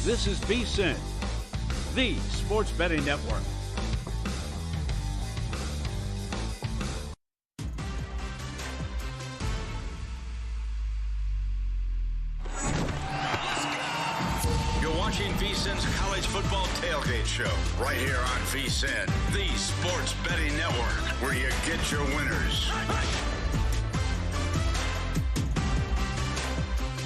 This is VSiN's, the sports betting network. You're watching VSiN's College Football Tailgate Show right here on VSiN, the sports betting network, where you get your winners.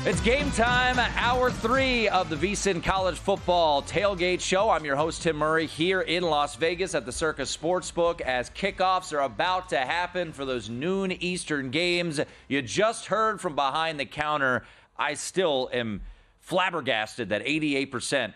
It's game time, hour 3 of the VSiN College Football Tailgate Show. I'm your host, Tim Murray, here in Las Vegas at the Circus Sportsbook as kickoffs are about to happen for those noon Eastern games. You just heard from behind the counter. I still am flabbergasted that 88%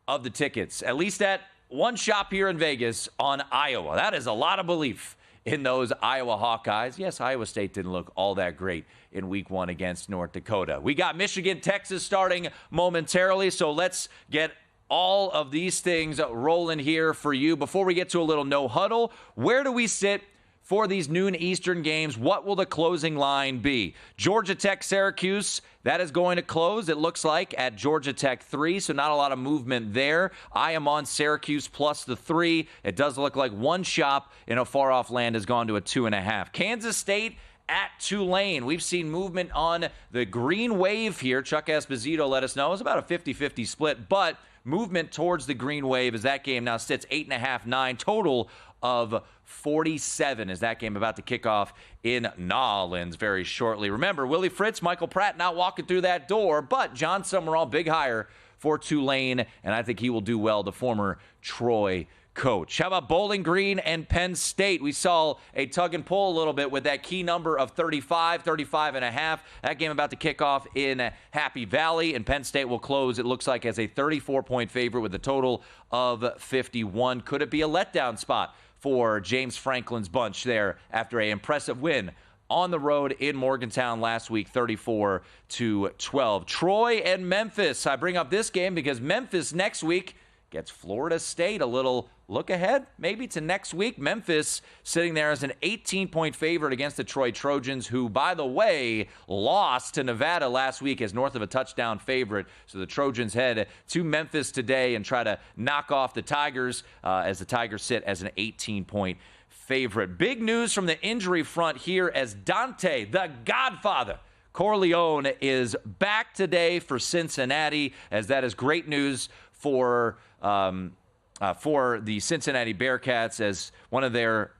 of the tickets, at least at one shop here in Vegas, on Iowa. That is a lot of belief in those Iowa Hawkeyes. Yes, Iowa State didn't look all that great in week 1 against North Dakota. We got Michigan, Texas starting momentarily, so let's get all of these things rolling here for you. Before we get to a little no-huddle, where do we sit for these noon Eastern games? What will the closing line be? Georgia Tech, Syracuse, that is going to close, it looks like, at Georgia Tech 3, so not a lot of movement there. I am on Syracuse plus the 3. It does look like one shop in a far-off land has gone to a 2.5. Kansas State at Tulane. We've seen movement on the green wave here. Chuck Esposito let us know it's about a 50-50 split, but movement towards the green wave as that game now sits 8.5, 9, total of 47 as that game about to kick off in Nolens very shortly. Remember, Willie Fritz, Michael Pratt not walking through that door, but John Summerall, big hire for Tulane, and I think he will do well, the former Troy coach. How about Bowling Green and Penn State? We saw a tug and pull a little bit with that key number of 35 and a half. That game about to kick off in Happy Valley, and Penn State will close, it looks like, as a 34-point favorite with a total of 51. Could it be a letdown spot for James Franklin's bunch there after an impressive win on the road in Morgantown last week, 34-12? Troy and Memphis. I bring up this game because Memphis next week gets Florida State. A little look ahead maybe to next week. Memphis sitting there as an 18-point favorite against the Troy Trojans, who, by the way, lost to Nevada last week as north of a touchdown favorite. So the Trojans head to Memphis today and try to knock off the Tigers as the Tigers sit as an 18-point favorite. Big news from the injury front here as Dante, the Godfather, Corleone, is back today for Cincinnati, as that is great news for the Cincinnati Bearcats, as one of their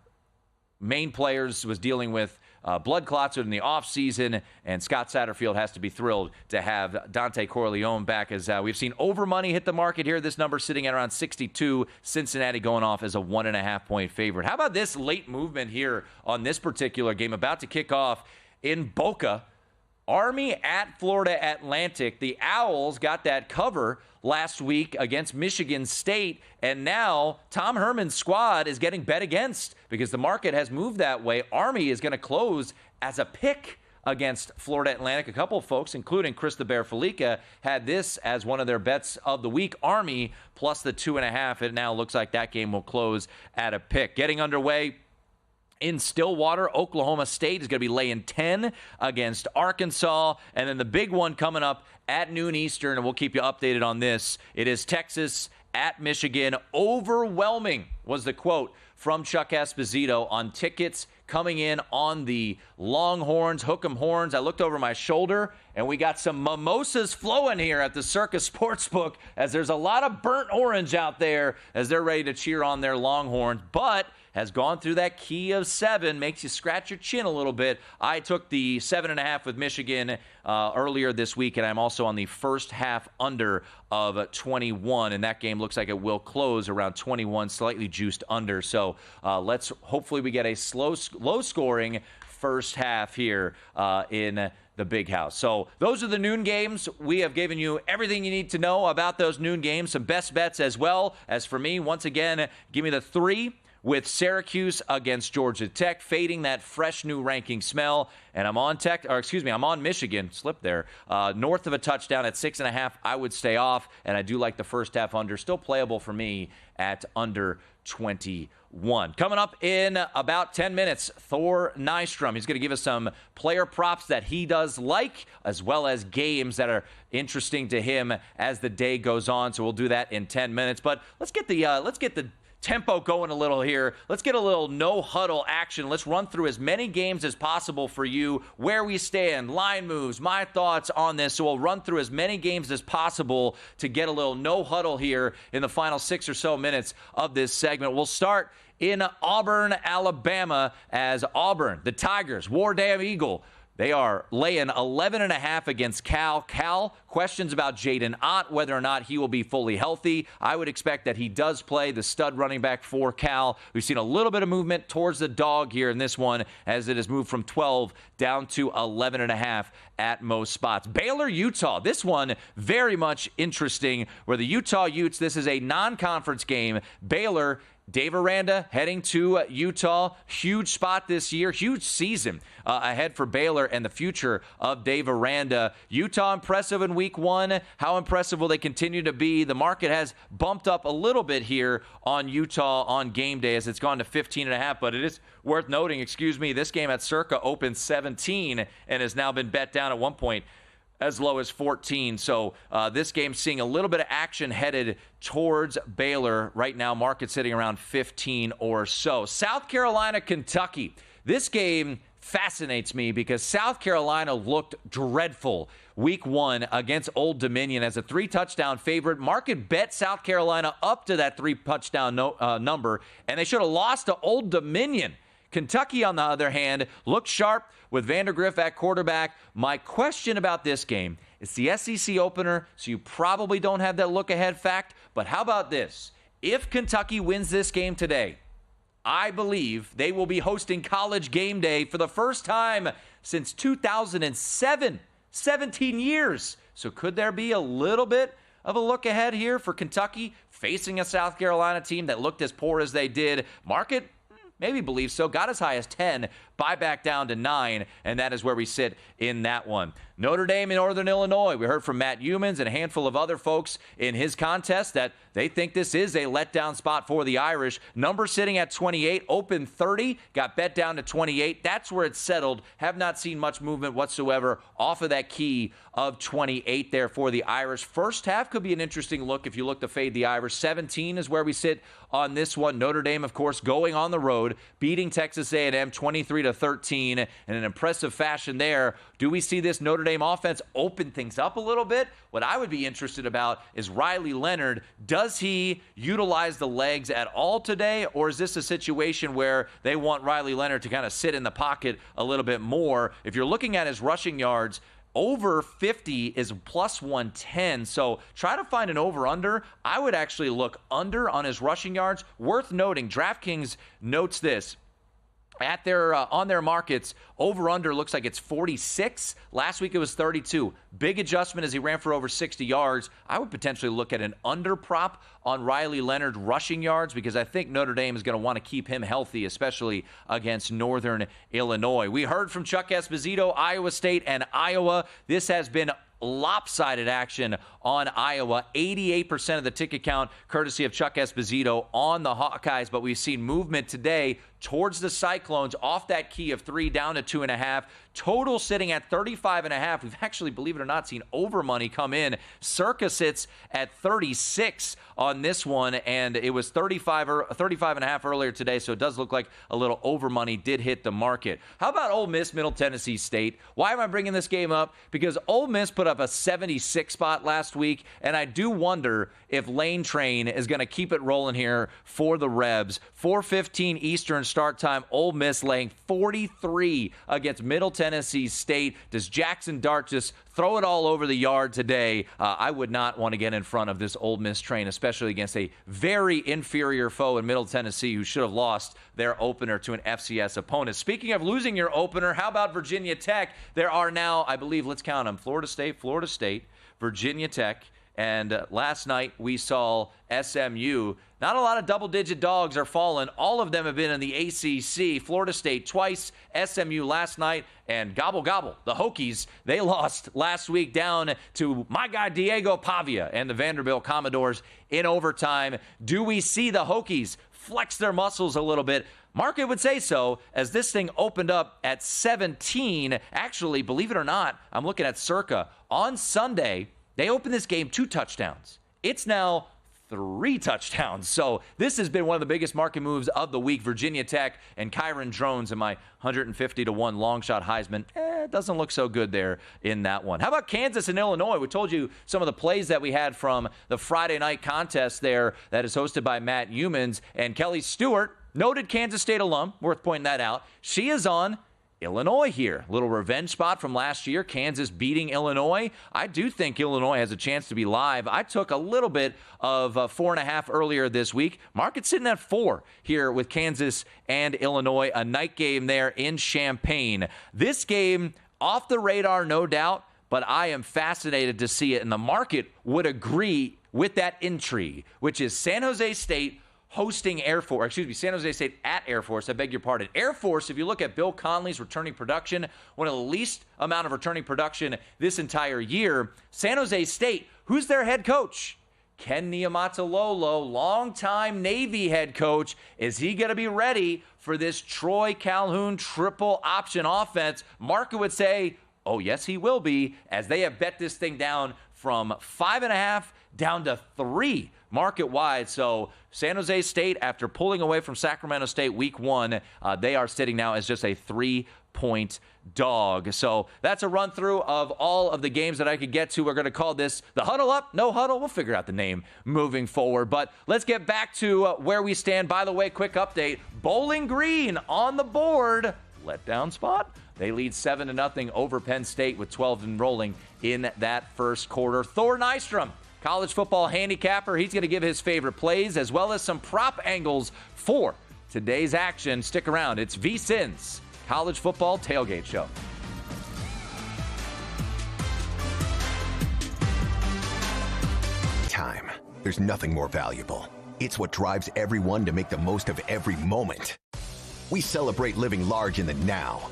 main players was dealing with blood clots in the offseason, and Scott Satterfield has to be thrilled to have Dante Corleone back, as we've seen over money hit the market here. This number sitting at around 62, Cincinnati going off as a 1.5-point favorite. How about this late movement here on this particular game about to kick off in Boca? Army at Florida Atlantic. The Owls got that cover last week against Michigan State, and now Tom Herman's squad is getting bet against because the market has moved that way. Army is going to close as a pick against Florida Atlantic. A couple of folks, including Chris the Bear Felica, had this as one of their bets of the week. Army plus the 2.5. It now looks like that game will close at a pick. Getting underway in Stillwater, Oklahoma State is going to be laying 10 against Arkansas. And then the big one coming up at noon Eastern, and we'll keep you updated on this. It is Texas at Michigan. Overwhelming was the quote from Chuck Esposito on tickets coming in on the Longhorns, Hook'em Horns. I looked over my shoulder, and we got some mimosas flowing here at the Circus Sportsbook, as there's a lot of burnt orange out there as they're ready to cheer on their Longhorns. But has gone through that key of 7, makes you scratch your chin a little bit. I took the 7.5 with Michigan earlier this week, and I'm also on the first half under of 21, and that game looks like it will close around 21, slightly juiced under. So let's hopefully we get a low-scoring first half here in the Big House. So those are the noon games. We have given you everything you need to know about those noon games, some best bets as well. As for me, once again, give me the 3 with Syracuse against Georgia Tech, fading that fresh new ranking smell. And I'm on Michigan. Slipped there. North of a touchdown at 6.5. I would stay off, and I do like the first half under. Still playable for me at under 21. Coming up in about 10 minutes, Thor Nystrom. He's going to give us some player props that he does like, as well as games that are interesting to him as the day goes on. So we'll do that in 10 minutes. But let's get the tempo going a little here. Let's get a little no-huddle action. Let's run through as many games as possible for you, where we stand, line moves, my thoughts on this. So we'll run through as many games as possible to get a little no-huddle here in the final 6 or so minutes of this segment. We'll start in Auburn, Alabama, as Auburn, the Tigers, War Damn Eagle, they are laying 11.5 against Cal. Cal, questions about Jaden Ott, whether or not he will be fully healthy. I would expect that he does play, the stud running back for Cal. We've seen a little bit of movement towards the dog here in this one, as it has moved from 12 down to 11.5 at most spots. Baylor, Utah. This one very much interesting, where the Utah Utes, this is a non-conference game. Baylor, Dave Aranda heading to Utah. Huge spot this year. Huge season ahead for Baylor and the future of Dave Aranda. Utah impressive in week 1. How impressive will they continue to be? The market has bumped up a little bit here on Utah on game day as it's gone to 15.5. But it is worth noting, this game at Circa opened 17 and has now been bet down at one point as low as 14. So this game seeing a little bit of action headed towards Baylor. Right now, market sitting around 15 or so. South Carolina, Kentucky. This game fascinates me because South Carolina looked dreadful week 1 against Old Dominion as a 3-touchdown favorite. Market bet South Carolina up to that 3-touchdown number, and they should have lost to Old Dominion. Kentucky, on the other hand, looked sharp with Vandergriff at quarterback. My question about this game, it's the SEC opener, so you probably don't have that look-ahead fact. But how about this? If Kentucky wins this game today, I believe they will be hosting College Game Day for the first time since 2007. 17 years. So could there be a little bit of a look ahead here for Kentucky facing a South Carolina team that looked as poor as they did? Market maybe believes so. Got as high as 10, buy back down to 9, and that is where we sit in that one. Notre Dame in Northern Illinois. We heard from Matt Humans and a handful of other folks in his contest that they think this is a letdown spot for the Irish. Number sitting at 28, open 30, got bet down to 28. That's where it's settled. Have not seen much movement whatsoever off of that key of 28 there for the Irish. First half could be an interesting look if you look to fade the Irish. 17 is where we sit on this one. Notre Dame, of course, going on the road, beating Texas A&M 23-13 in an impressive fashion there. Do we see this Notre Dame offense open things up a little bit? What I would be interested about is Riley Leonard. Does he utilize the legs at all today, or is this a situation where they want Riley Leonard to kind of sit in the pocket a little bit more? If you're looking at his rushing yards, over 50 is plus 110, so try to find an over-under. I would actually look under on his rushing yards. Worth noting, DraftKings notes this. At their on their markets, over-under looks like it's 46. Last week it was 32. Big adjustment as he ran for over 60 yards. I would potentially look at an under prop on Riley Leonard rushing yards because I think Notre Dame is going to want to keep him healthy, especially against Northern Illinois. We heard from Chuck Esposito, Iowa State and Iowa. This has been lopsided action on Iowa. 88% of the ticket count courtesy of Chuck Esposito on the Hawkeyes, but we've seen movement today towards the Cyclones off that key of 3 down to 2.5. Total sitting at 35.5. We've actually, believe it or not, seen over money come in. Circa sits at 36 on this one, and it was 35.5 earlier today, so it does look like a little over money did hit the market. How about Ole Miss, Middle Tennessee State? Why am I bringing this game up? Because Ole Miss put up a 76 spot last week, and I do wonder if Lane Train is going to keep it rolling here for the Rebs. 4:15 Eastern start time. Ole Miss laying 43 against Middle Tennessee State. Does Jackson Dart just throw it all over the yard today? I would not want to get in front of this Ole Miss train, especially against a very inferior foe in Middle Tennessee who should have lost their opener to an FCS opponent. Speaking of losing your opener, how about Virginia Tech? There are now, I believe, let's count them, Florida State, Virginia Tech, And last night we saw SMU. Not a lot of double-digit dogs are falling. All of them have been in the ACC. Florida State twice, SMU last night, and gobble, gobble. The Hokies, they lost last week down to my guy Diego Pavia and the Vanderbilt Commodores in overtime. Do we see the Hokies flex their muscles a little bit? Market would say so, as this thing opened up at 17. Actually, believe it or not, I'm looking at Circa. On Sunday, they opened this game 2 touchdowns. It's now 3 touchdowns. So this has been one of the biggest market moves of the week. Virginia Tech and Kyron Drones in my 150-1 long shot Heisman. It doesn't look so good there in that one. How about Kansas and Illinois? We told you some of the plays that we had from the Friday night contest there that is hosted by Matt Humans. And Kelly Stewart, noted Kansas State alum, worth pointing that out. She is on Illinois here. Little revenge spot from last year. Kansas beating Illinois. I do think Illinois has a chance to be live. I took a little bit of 4.5 earlier this week. Market's sitting at 4 here with Kansas and Illinois. A night game there in Champaign. This game off the radar, no doubt, but I am fascinated to see it. And the market would agree with that intrigue, which is San Jose State hosting San Jose State at Air Force. I beg your pardon. Air Force, if you look at Bill Conley's returning production, one of the least amount of returning production this entire year. San Jose State, who's their head coach? Ken Niumatalolo, longtime Navy head coach. Is he going to be ready for this Troy Calhoun triple option offense? Market would say, oh, yes, he will be, as they have bet this thing down from 5.5 down to 3 market-wide. So San Jose State, after pulling away from Sacramento State week 1, they are sitting now as just a 3-point dog. So that's a run-through of all of the games that I could get to. We're going to call this the Huddle Up, No Huddle. We'll figure out the name moving forward. But let's get back to where we stand. By the way, quick update. Bowling Green on the board. Letdown spot. They lead 7-0 over Penn State with 12 enrolling in that first quarter. Thor Nystrom, college football handicapper. He's going to give his favorite plays as well as some prop angles for today's action. Stick around. It's VSiN's College Football Tailgate Show. Time. There's nothing more valuable. It's what drives everyone to make the most of every moment. We celebrate living large in the now.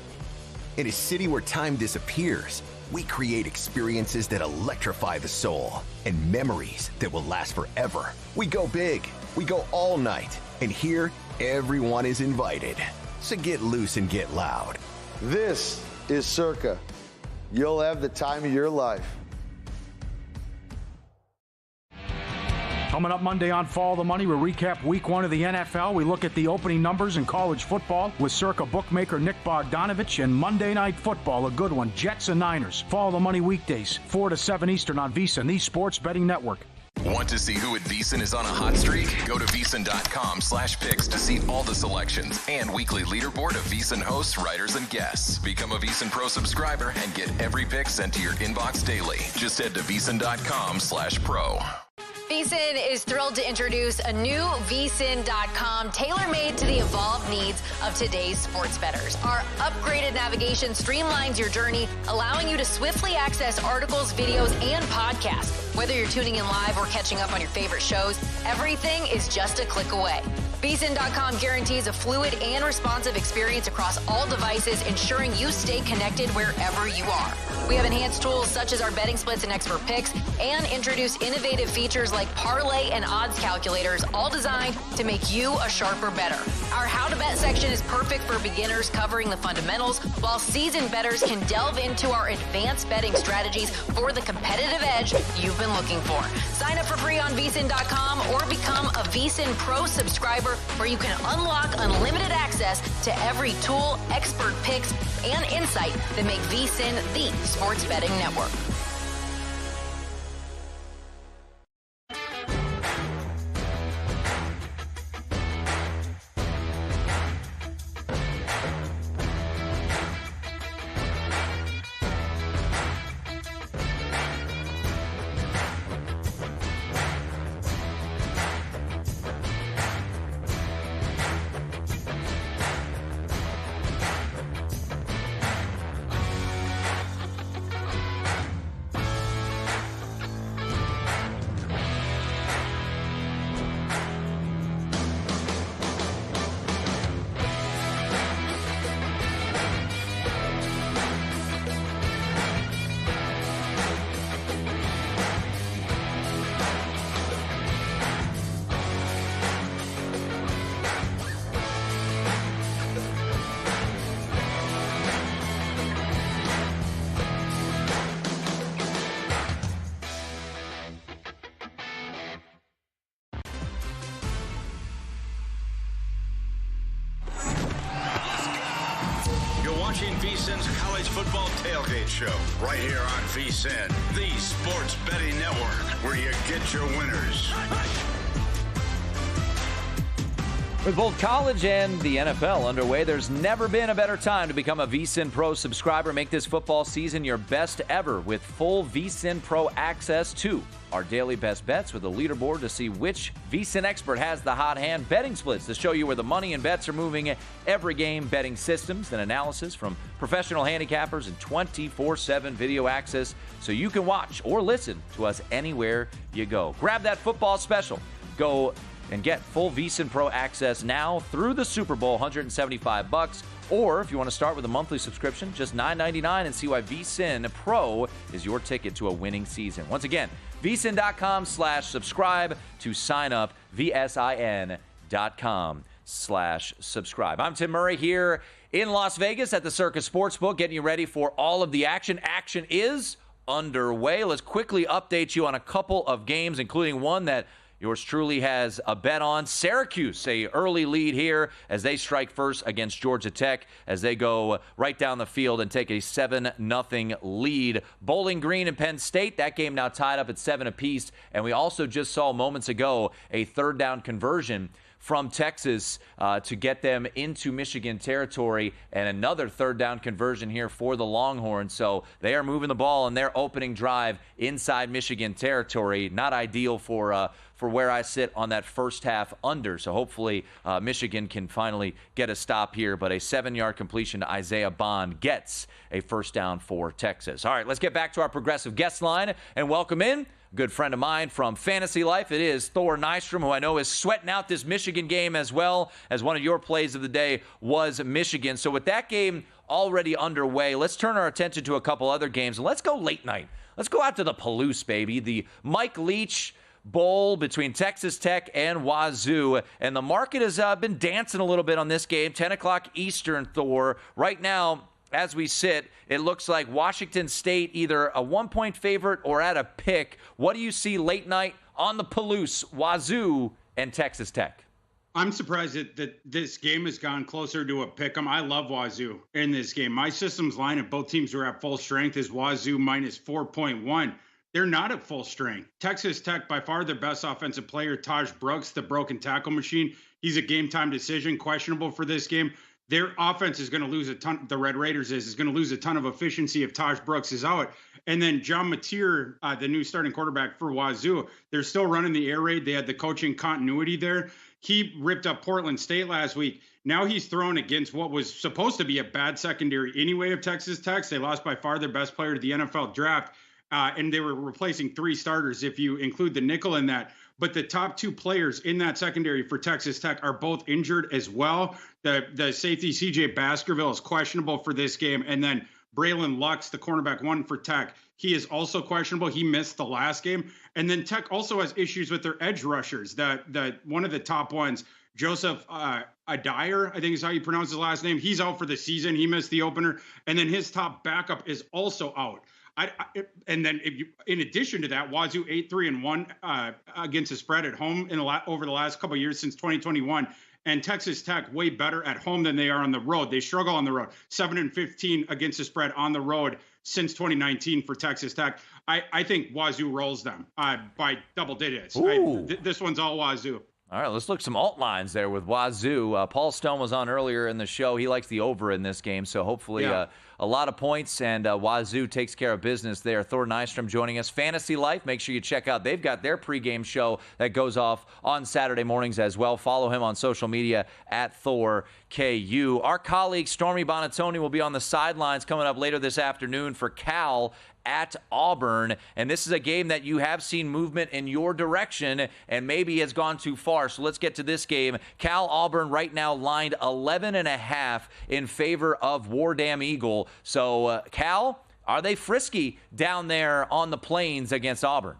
In a city where time disappears, we create experiences that electrify the soul and memories that will last forever. We go big, we go all night, and here, everyone is invited. So get loose and get loud. This is Circa. You'll have the time of your life. Coming up Monday on Follow the Money, we recap week 1 of the NFL. We look at the opening numbers in college football with Circa bookmaker Nick Bogdanovich, and Monday Night Football, a good one, Jets and Niners. Follow the Money weekdays, 4 to 7 Eastern on VSiN, the sports betting network. Want to see who at VSiN is on a hot streak? Go to VSiN.com/picks to see all the selections and weekly leaderboard of VSiN hosts, writers, and guests. Become a VSiN Pro subscriber and get every pick sent to your inbox daily. Just head to VSiN.com/pro. VSiN is thrilled to introduce a new VSiN.com tailor-made to the evolved needs of today's sports bettors. Our upgraded navigation streamlines your journey, allowing you to swiftly access articles, videos, and podcasts. Whether you're tuning in live or catching up on your favorite shows, everything is just a click away. VSiN.com guarantees a fluid and responsive experience across all devices, ensuring you stay connected wherever you are. We have enhanced tools such as our betting splits and expert picks, and introduce innovative features like parlay and odds calculators, all designed to make you a sharper bettor. Our How to Bet section is perfect for beginners, covering the fundamentals, while seasoned bettors can delve into our advanced betting strategies for the competitive edge you've been looking for. Sign up for free on VSiN.com or become a VSiN Pro subscriber, where you can unlock unlimited access to every tool, expert picks, and insight that make VSiN the sports betting network. watching VSiN's College Football Tailgate Show right here on VSiN, the sports betting network, where you get your winners. With both college and the NFL underway, there's never been a better time to become a VSiN Pro subscriber. Make this football season your best ever with full VSiN Pro access to our daily best bets with a leaderboard to see which VSiN expert has the hot hand, betting splits to show you where the money and bets are moving every game, betting systems and analysis from professional handicappers, and 24/7 video access so you can watch or listen to us anywhere you go. Grab that football special. Go and get full VSiN Pro access now through the Super Bowl, $175. Or if you want to start with a monthly subscription, just $9.99, and see why VSiN Pro is your ticket to a winning season. Once again, VSiN.com/subscribe to sign up, VSIN.com/subscribe. I'm Tim Murray here in Las Vegas at the Circus Sportsbook, getting you ready for all of the action. Action is underway. Let's quickly update you on a couple of games, including one that yours truly has a bet on. Syracuse, a early lead here as they strike first against Georgia Tech as they go right down the field and take a 7-0 lead. Bowling Green and Penn State, that game now tied up at 7 apiece. And we also just saw moments ago a third down conversion from Texas to get them into Michigan territory, and another third down conversion here for the Longhorns. So they are moving the ball in their opening drive inside Michigan territory. Not ideal for where I sit on that first half under. So hopefully Michigan can finally get a stop here. But a 7-yard completion to Isaiah Bond gets a first down for Texas. All right, let's get back to our progressive guest line and welcome in a good friend of mine from Fantasy Life. It is Thor Nystrom, who I know is sweating out this Michigan game as well, as one of your plays of the day was Michigan. So with that game already underway, let's turn our attention to a couple other games. Let's go late night. Let's go out to the Palouse, baby. The Mike Leach Bowl between Texas Tech and Wazoo. And the market has been dancing a little bit on this game. 10 o'clock Eastern, Thor. Right now, as we sit, it looks like Washington State either a 1-point favorite or at a pick. What do you see late night on the Palouse, Wazoo and Texas Tech? I'm surprised that this game has gone closer to a pick 'em. I love Wazoo in this game. My system's line, if both teams were at full strength, is Wazoo minus 4.1. They're not at full strength. Texas Tech, by far their best offensive player, Taj Brooks, the broken tackle machine. He's a game-time decision, questionable for this game. Their offense is going to lose a ton. The Red Raiders is going to lose a ton of efficiency if Taj Brooks is out. And then John Mateer, the new starting quarterback for Wazoo, they're still running the air raid. They had the coaching continuity there. He ripped up Portland State last week. Now he's thrown against what was supposed to be a bad secondary anyway of Texas Tech. They lost by far their best player to the NFL draft. And they were replacing 3 starters if you include the nickel in that. But the top 2 players in that secondary for Texas Tech are both injured as well. The safety, C.J. Baskerville, is questionable for this game. And then Braylon Lux, the cornerback 1 for Tech, he is also questionable. He missed the last game. And then Tech also has issues with their edge rushers. The one of the top ones, Joseph Adair, I think is how you pronounce his last name. He's out for the season. He missed the opener. And then his top backup is also out. And then in addition to that, Wazoo 8-3-1 against the spread at home over the last couple of years since 2021, and Texas Tech way better at home than they are on the road. They struggle on the road. 7-15 against the spread on the road since 2019 for Texas Tech. I think Wazoo rolls them by double digits. This one's all Wazoo. All right, let's look some alt lines there with Wazoo. Paul Stone was on earlier in the show. He likes the over in this game, so hopefully a lot of points, and Wazoo takes care of business there. Thor Nystrom joining us. Fantasy Life, make sure you check out. They've got their pregame show that goes off on Saturday mornings as well. Follow him on social media at ThorKU. Our colleague Stormy Bonatoni will be on the sidelines coming up later this afternoon for Cal at Auburn, and this is a game that you have seen movement in your direction and maybe has gone too far. So let's get to this game. Cal-Auburn right now lined 11.5 in favor of War Dam Eagle. So Cal, are they frisky down there on the plains against Auburn?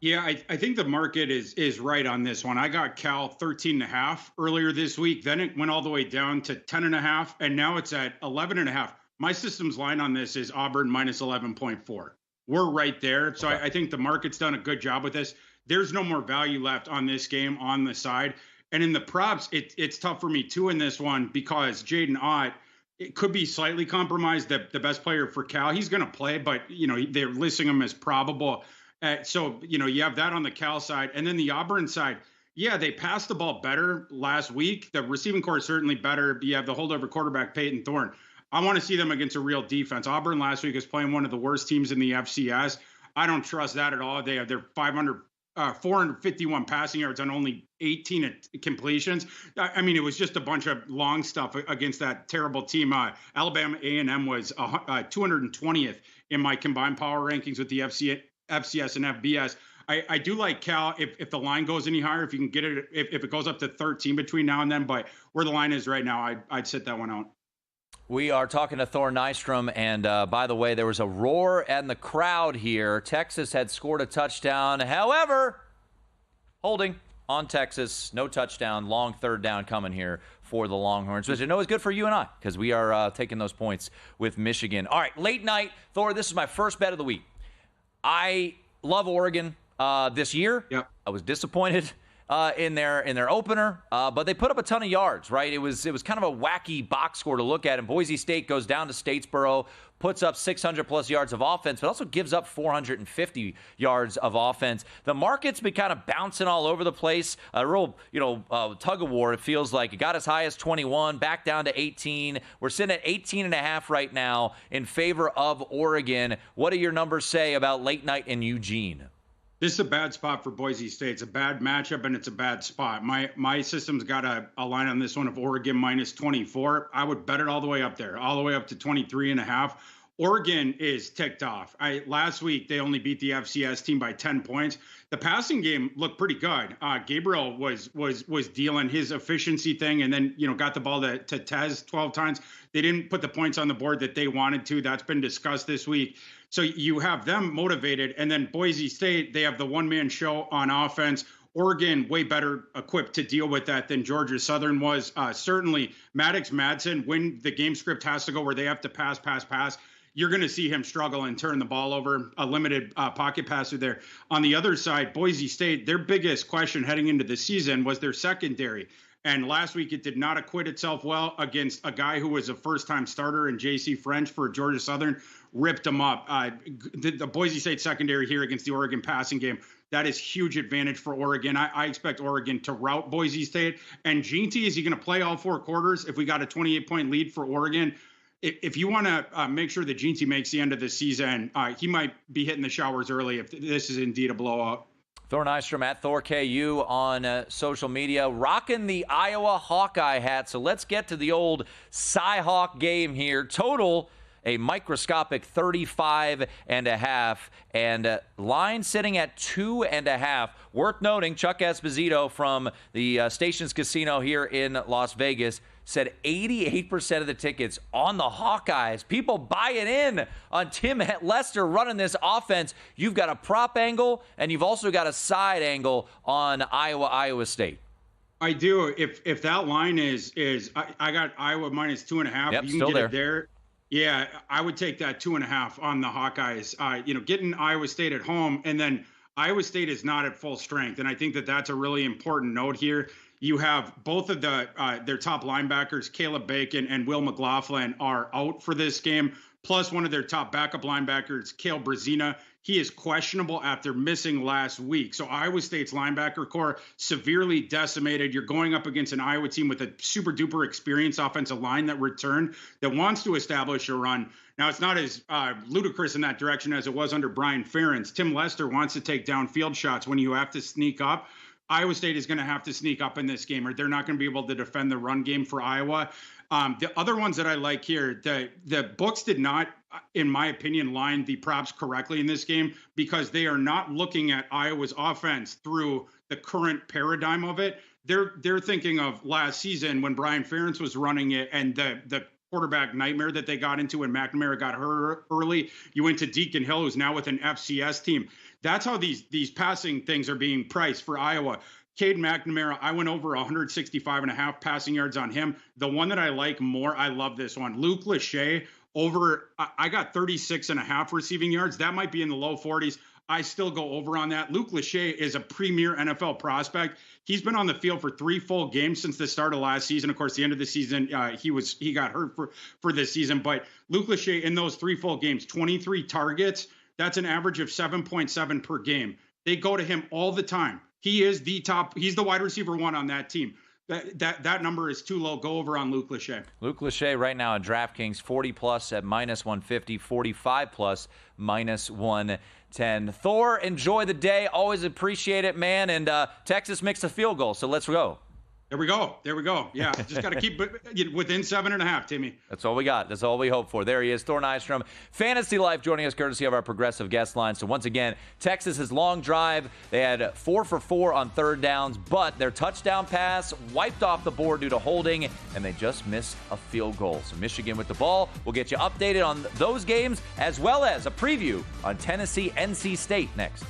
Yeah, I think the market is right on this one. I got Cal 13.5 earlier this week. Then it went all the way down to 10.5, and now it's at 11.5. My system's line on this is Auburn minus 11.4. We're right there. So I think the market's done a good job with this. There's no more value left on this game on the side. And in the props, it's tough for me too in this one because Jaden Ott it could be slightly compromised. The best player for Cal, he's going to play, but they're listing him as probable. So you have that on the Cal side, and then the Auburn side. Yeah, they passed the ball better last week. The receiving core is certainly better. You have the holdover quarterback Peyton Thorne. I want to see them against a real defense. Auburn last week was playing one of the worst teams in the FCS. I don't trust that at all. They have their 451 passing yards on only 18 completions. I mean, it was just a bunch of long stuff against that terrible team. Alabama A&M was 220th in my combined power rankings with the FCS and FBS. I do like Cal if the line goes any higher, if you can get it, if it goes up to 13 between now and then. But where the line is right now, I'd sit that one out. We are talking to Thor Nystrom, and by the way, there was a roar in the crowd here. Texas had scored a touchdown. However, holding on Texas, no touchdown, long third down coming here for the Longhorns, which I know is good for you and I because we are taking those points with Michigan. All right, late night. Thor, this is my first bet of the week. I love Oregon this year. Yep. I was disappointed in their opener, but they put up a ton of yards, right? It was kind of a wacky box score to look at, and Boise State goes down to Statesboro, puts up 600-plus yards of offense, but also gives up 450 yards of offense. The market's been kind of bouncing all over the place. A real, tug-of-war, it feels like. It got as high as 21, back down to 18. We're sitting at 18.5 right now in favor of Oregon. What do your numbers say about late night in Eugene? This is a bad spot for Boise State. It's a bad matchup, and it's a bad spot. My system's got a line on this one of Oregon minus 24. I would bet it all the way up there, all the way up to 23.5. Oregon is ticked off. Last week, they only beat the FCS team by 10 points. The passing game looked pretty good. Gabriel was dealing his efficiency thing, and then got the ball to Tez 12 times. They didn't put the points on the board that they wanted to. That's been discussed this week. So you have them motivated, and then Boise State, they have the one-man show on offense. Oregon, way better equipped to deal with that than Georgia Southern was. Certainly, Maddox Madsen, when the game script has to go where they have to pass, you're going to see him struggle and turn the ball over, a limited pocket passer there. On the other side, Boise State, their biggest question heading into the season was their secondary. And last week, it did not acquit itself well against a guy who was a first-time starter in J.C. French for Georgia Southern, ripped him up. The Boise State secondary here against the Oregon passing game, that is huge advantage for Oregon. I expect Oregon to rout Boise State. And Ginty, is he going to play all four quarters if we got a 28-point lead for Oregon? If you want to make sure that Ginty makes the end of the season, he might be hitting the showers early if this is indeed a blowout. Thor Nystrom at ThorKU on social media, rocking the Iowa Hawkeye hat. So let's get to the old Cy-Hawk game here. Total, a microscopic 35.5, and line sitting at 2.5. Worth noting, Chuck Esposito from the Stations Casino here in Las Vegas said 88% of the tickets on the Hawkeyes. People buying in on Tim Lester running this offense. You've got a prop angle, and you've also got a side angle on Iowa State. I do. If that line is I got Iowa minus 2.5. Yep, you can still get it there. Yeah, I would take that 2.5 on the Hawkeyes. Getting Iowa State at home, and then Iowa State is not at full strength, and I think that that's a really important note here. You have both of their top linebackers, Caleb Bacon and Will McLaughlin, are out for this game, plus one of their top backup linebackers, Cale Brazina. He is questionable after missing last week. So Iowa State's linebacker core severely decimated. You're going up against an Iowa team with a super duper experienced offensive line that returned, that wants to establish a run. Now, it's not as ludicrous in that direction as it was under Brian Ferentz. Tim Lester wants to take downfield shots when you have to sneak up. Iowa State is going to have to sneak up in this game, or they're not going to be able to defend the run game for Iowa. The other ones that I like here, the books did not, in my opinion, line the props correctly in this game because they are not looking at Iowa's offense through the current paradigm of it. They're thinking of last season when Brian Ferentz was running it and the quarterback nightmare that they got into when McNamara got hurt early. You went to Deacon Hill, who's now with an FCS team. That's how these passing things are being priced for Iowa. Cade McNamara, I went over 165.5 passing yards on him. The one that I like more, I love this one. Luke Lachey, I got 36.5 receiving yards. That might be in the low 40s. I still go over on that. Luke Lachey is a premier NFL prospect. He's been on the field for 3 full games since the start of last season. Of course, the end of the season, he got hurt for this season. But Luke Lachey, in those 3 full games, 23 targets. That's an average of 7.7 per game. They go to him all the time. He is the top. He's the wide receiver 1 on that team. That number is too low. Go over on Luke Lachey. Luke Lachey right now at DraftKings, 40+ at -150, 45+ -110. Thor, enjoy the day. Always appreciate it, man. And Texas mixed a field goal, so let's go. There we go. Yeah, just got to keep it within 7.5, Timmy. That's all we got. That's all we hope for. There he is, Thor Nystrom, Fantasy Life, joining us courtesy of our progressive guest line. So once again, Texas's long drive, they had 4 for 4 on third downs, but their touchdown pass wiped off the board due to holding, and they just missed a field goal. So Michigan with the ball. We'll get you updated on those games, as well as a preview on Tennessee, NC State next.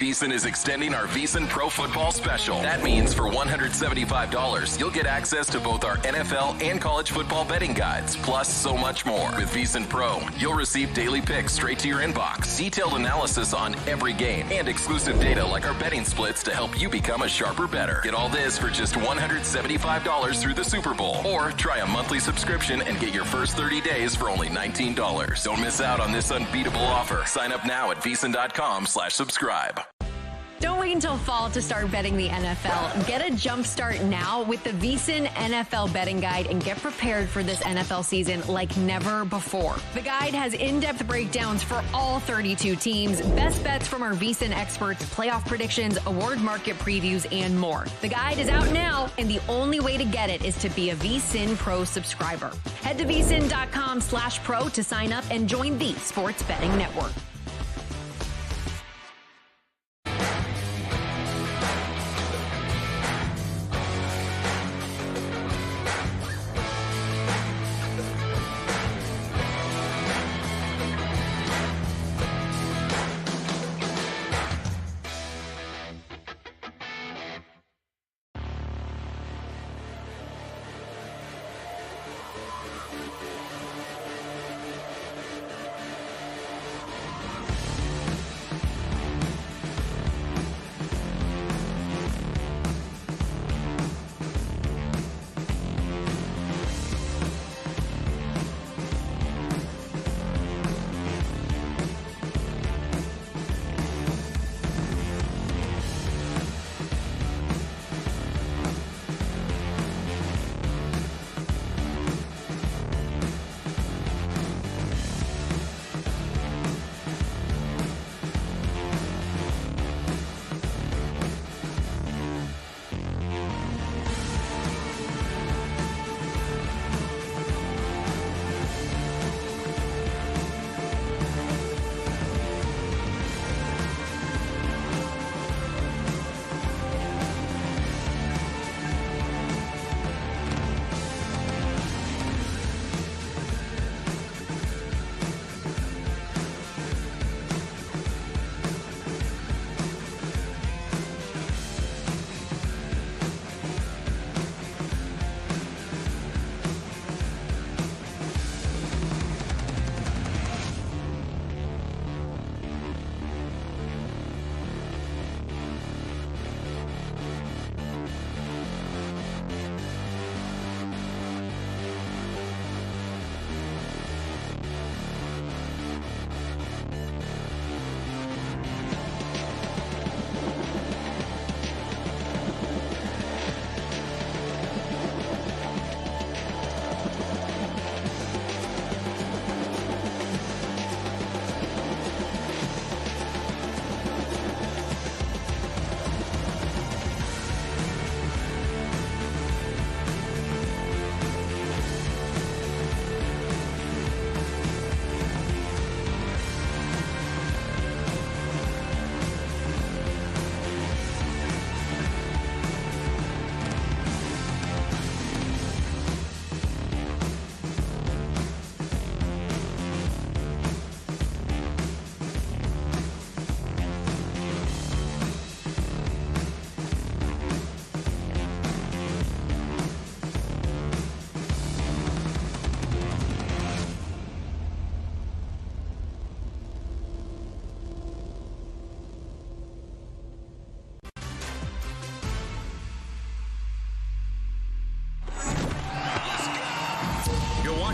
VSiN is extending our VSiN Pro Football Special. That means for $175, you'll get access to both our NFL and college football betting guides, plus so much more. With VSiN Pro, you'll receive daily picks straight to your inbox, detailed analysis on every game, and exclusive data like our betting splits to help you become a sharper bettor. Get all this for just $175 through the Super Bowl. Or try a monthly subscription and get your first 30 days for only $19. Don't miss out on this unbeatable offer. Sign up now at VSiN.com/subscribe. Don't wait until fall to start betting the NFL. Get a jump start now with the VSiN NFL betting guide and get prepared for this NFL season like never before. The guide has in-depth breakdowns for all 32 teams, best bets from our VSiN experts, playoff predictions, award market previews, and more. The guide is out now, and the only way to get it is to be a VSiN Pro subscriber. Head to VSiN.com/pro to sign up and join the Sports Betting Network.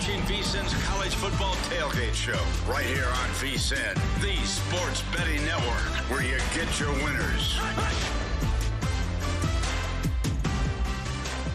watching VSiN's College Football Tailgate Show right here on VSiN, the sports betting network, where you get your winners.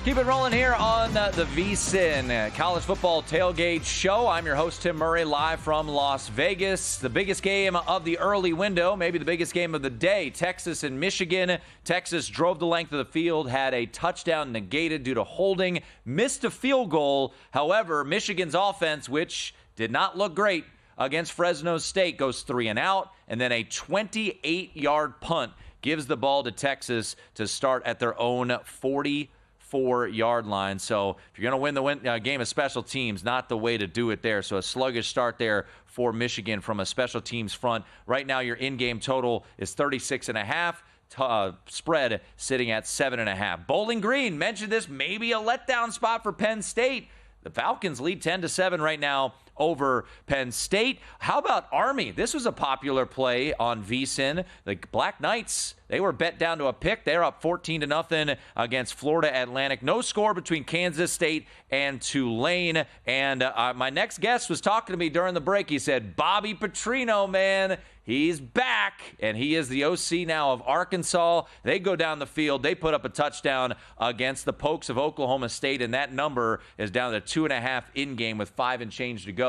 Keep it rolling here on the VSiN College Football Tailgate Show. I'm your host, Tim Murray, live from Las Vegas. The biggest game of the early window, maybe the biggest game of the day, Texas and Michigan. Texas drove the length of the field, had a touchdown negated due to holding, missed a field goal. However, Michigan's offense, which did not look great against Fresno State, goes 3 and out, and then a 28-yard punt gives the ball to Texas to start at their own 44-yard line. So if you're going to win the game of special teams, not the way to do it there. So a sluggish start there for Michigan from a special teams front. Right now, your in-game total is 36.5. Spread sitting at 7.5. Bowling Green mentioned this, maybe a letdown spot for Penn State. The Falcons lead 10-7 right now over Penn State. How about Army? This was a popular play on VSiN. The Black Knights, they were bet down to a pick. They're up 14-0 against Florida Atlantic. No score between Kansas State and Tulane. And my next guest was talking to me during the break. He said, Bobby Petrino, man, he's back, and he is the OC now of Arkansas. They go down the field. They put up a touchdown against the Pokes of Oklahoma State, and that number is down to 2.5 in-game with 5 and change to go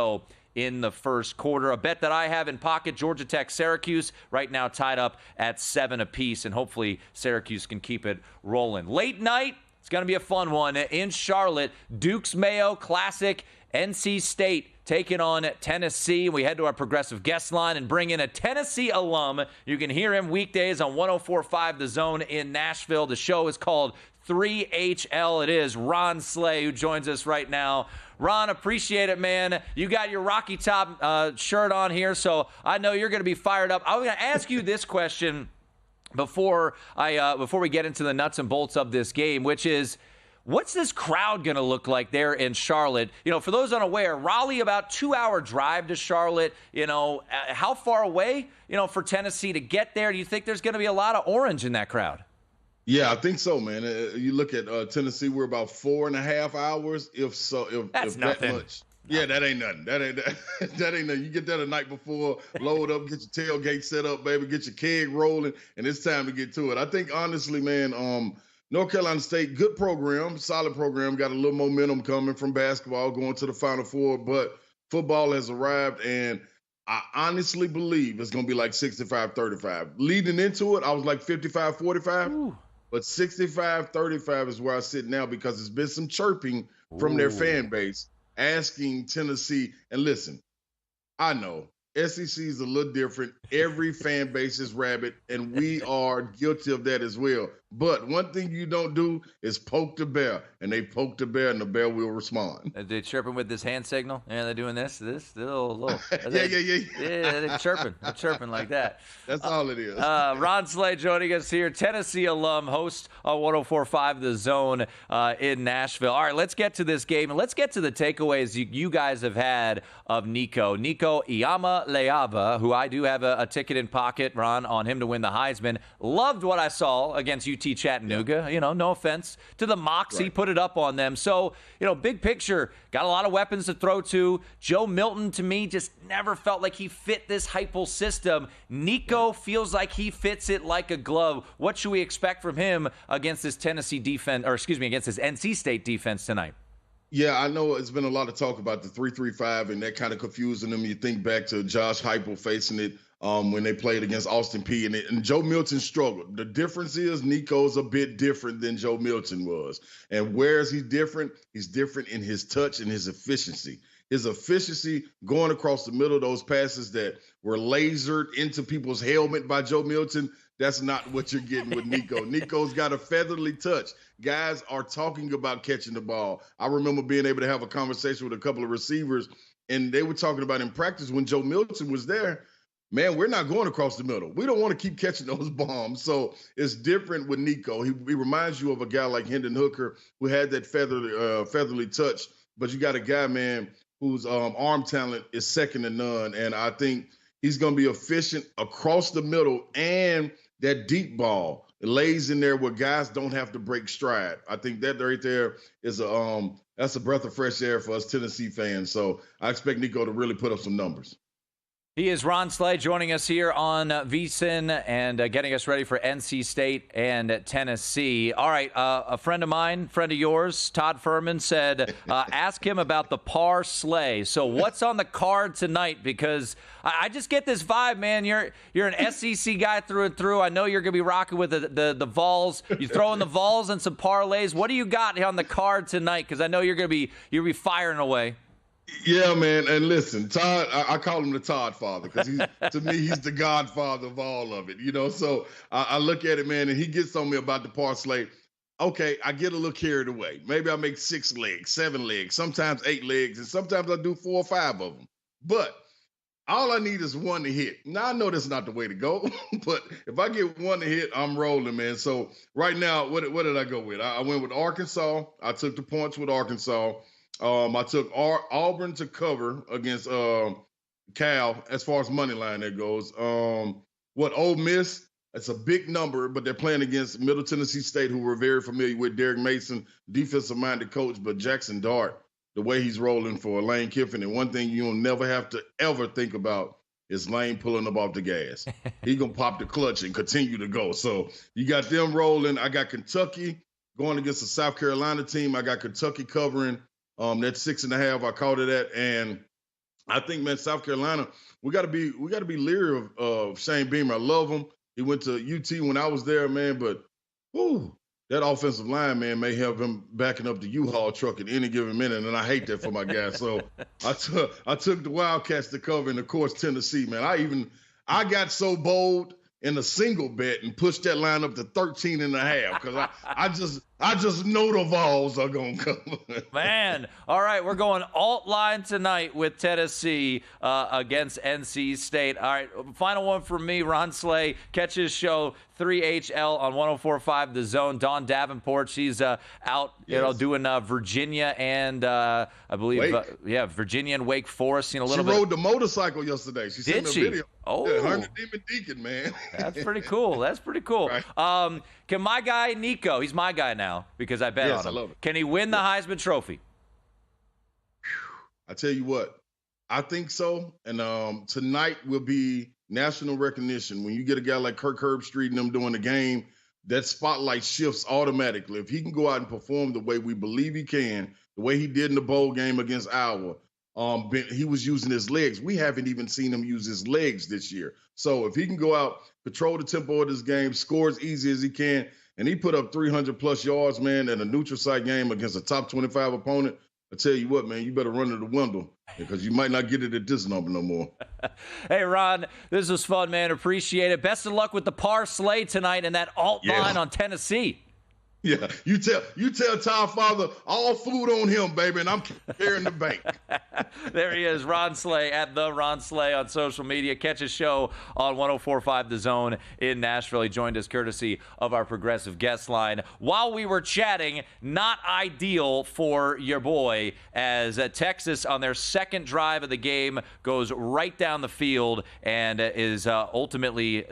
in the first quarter. A bet that I have in pocket, Georgia Tech, Syracuse, right now tied up at 7 apiece, and hopefully Syracuse can keep it rolling. Late night, it's going to be a fun one in Charlotte. Duke's Mayo Classic, NC State taking on Tennessee. We head to our progressive guest line and bring in a Tennessee alum. You can hear him weekdays on 104.5 The Zone in Nashville. The show is called 3HL. It is Ron Slay who joins us right now. Ron, appreciate it, man. You got your Rocky Top shirt on here, so I know you're going to be fired up. I'm going to ask you this question before we get into the nuts and bolts of this game, which is, what's this crowd going to look like there in Charlotte? You know, for those unaware, Raleigh, about 2-hour drive to Charlotte. You know, how far away, for Tennessee to get there? Do you think there's going to be a lot of orange in that crowd? Yeah, I think so, man. You look at Tennessee, we're about 4.5 hours, if That's nothing. That much. Yeah, that ain't nothing. That ain't nothing. You get there the night before, load up, get your tailgate set up, baby, get your keg rolling, and it's time to get to it. I think, honestly, man, North Carolina State, good program, solid program, got a little momentum coming from basketball, going to the Final Four, but football has arrived, and I honestly believe it's going to be like 65-35. Leading into it, I was like 55-45, but 65-35 is where I sit now because there's been some chirping from their fan base asking Tennessee, and listen, I know SEC is a little different. Every fan base is rabid, and we are guilty of that as well. But one thing you don't do is poke the bear, and they poke the bear, and the bear will respond. They're chirping with this hand signal. Yeah, they're doing this, little. Yeah, they're chirping like that. That's all it is. Ron Slay joining us here, Tennessee alum, host of 104.5 The Zone in Nashville. All right, let's get to this game, and let's get to the takeaways you guys have had of Nico Iamaleava, who I do have a ticket in pocket, Ron, on him to win the Heisman. Loved what I saw against UT Chattanooga. No offense to the Moxie, put it up on them. So, big picture, got a lot of weapons to throw to. Joe Milton, to me, just never felt like he fit this Heupel system. Nico feels like he fits it like a glove. What should we expect from him against this Tennessee defense, against this NC State defense tonight? Yeah, I know it's been a lot of talk about the 3-3-5 and that kind of confusing them. You think back to Josh Heupel facing it when they played against Austin Peay, and Joe Milton struggled. The difference is Nico's a bit different than Joe Milton was. And where is he different? He's different in his touch and his efficiency. His efficiency going across the middle of those passes that were lasered into people's helmet by Joe Milton, that's not what you're getting with Nico. Nico's got a featherly touch. Guys are talking about catching the ball. I remember being able to have a conversation with a couple of receivers, and they were talking about in practice when Joe Milton was there, man, we're not going across the middle. We don't want to keep catching those bombs. So it's different with Nico. He reminds you of a guy like Hendon Hooker who had that featherly touch, but you got a guy, man, whose arm talent is second to none. And I think he's going to be efficient across the middle and that deep ball. It lays in there where guys don't have to break stride. I think that right there is that's a breath of fresh air for us Tennessee fans. So I expect Nico to really put up some numbers. He is Ron Slay joining us here on VSiN and getting us ready for NC State and Tennessee. All right, a friend of mine, friend of yours, Todd Furman, said ask him about the Slay. So what's on the card tonight? Because I just get this vibe, man. You're an SEC guy through and through. I know you're going to be rocking with the Vols. You throwing the Vols and some parlays. What do you got on the card tonight? Because I know you're going to be firing away. Yeah, man. And listen, Todd, I call him the Todd father because to me, he's the godfather of all of it, So I look at it, man, and he gets on me about the parlay. Okay, I get a little carried away. Maybe I make 6 legs, 7 legs, sometimes 8 legs, and sometimes I do 4 or 5 of them. But all I need is one to hit. Now, I know that's not the way to go, but if I get one to hit, I'm rolling, man. So right now, what did I go with? I went with Arkansas. I took the points with Arkansas. I took Auburn to cover against Cal as far as money line that goes. Ole Miss, it's a big number, but they're playing against Middle Tennessee State, who we're very familiar with. Derek Mason, defensive-minded coach, but Jackson Dart, the way he's rolling for Lane Kiffin. And one thing you'll never have to ever think about is Lane pulling up off the gas. He going to pop the clutch and continue to go. So you got them rolling. I got Kentucky going against the South Carolina team. I got Kentucky covering. That's 6.5. I called it at, and I think, man, South Carolina, we got to be leery of Shane Beamer. I love him. He went to UT when I was there, man. But that offensive line, man, may have him backing up the U-Haul truck at any given minute, and I hate that for my guys. So I took the Wildcats to cover, and of course Tennessee, man. I got so bold in a single bet and pushed that line up to 13.5 because I just know the Vols are going to come. Man, all right, we're going alt line tonight with Tennessee against NC State. All right, final one for me, Ron Slay. Catch his show 3HL on 104.5 The Zone. Dawn Davenport, she's out, doing Virginia and I believe, Virginia and Wake Forest. She rode the motorcycle yesterday. She sent me a video. Oh, yeah, her and Demon Deacon, man. That's pretty cool. Right. Can my guy Nico? He's my guy now because I bet on him. I love it. Can he win the Heisman Trophy? I tell you what, I think so. And tonight will be national recognition. When you get a guy like Kirk Herbstreit and them doing the game, that spotlight shifts automatically. If he can go out and perform the way we believe he can, the way he did in the bowl game against Iowa, he was using his legs. We haven't even seen him use his legs this year. So if he can go out, control the tempo of this game, score as easy as he can, and he put up 300-plus yards, man, in a neutral site game against a top 25 opponent, I tell you what, man, you better run to the window because you might not get it at this number no more. Hey, Ron, this was fun, man. Appreciate it. Best of luck with the parlay tonight and that alt line on Tennessee. Yeah, you tell Todd Father all food on him, baby, and I'm carrying the bank. There he is, Ron Slay at the Ron Slay on social media. Catch his show on 104.5 The Zone in Nashville. He joined us courtesy of our progressive guest line. While we were chatting, not ideal for your boy as Texas on their second drive of the game goes right down the field and is ultimately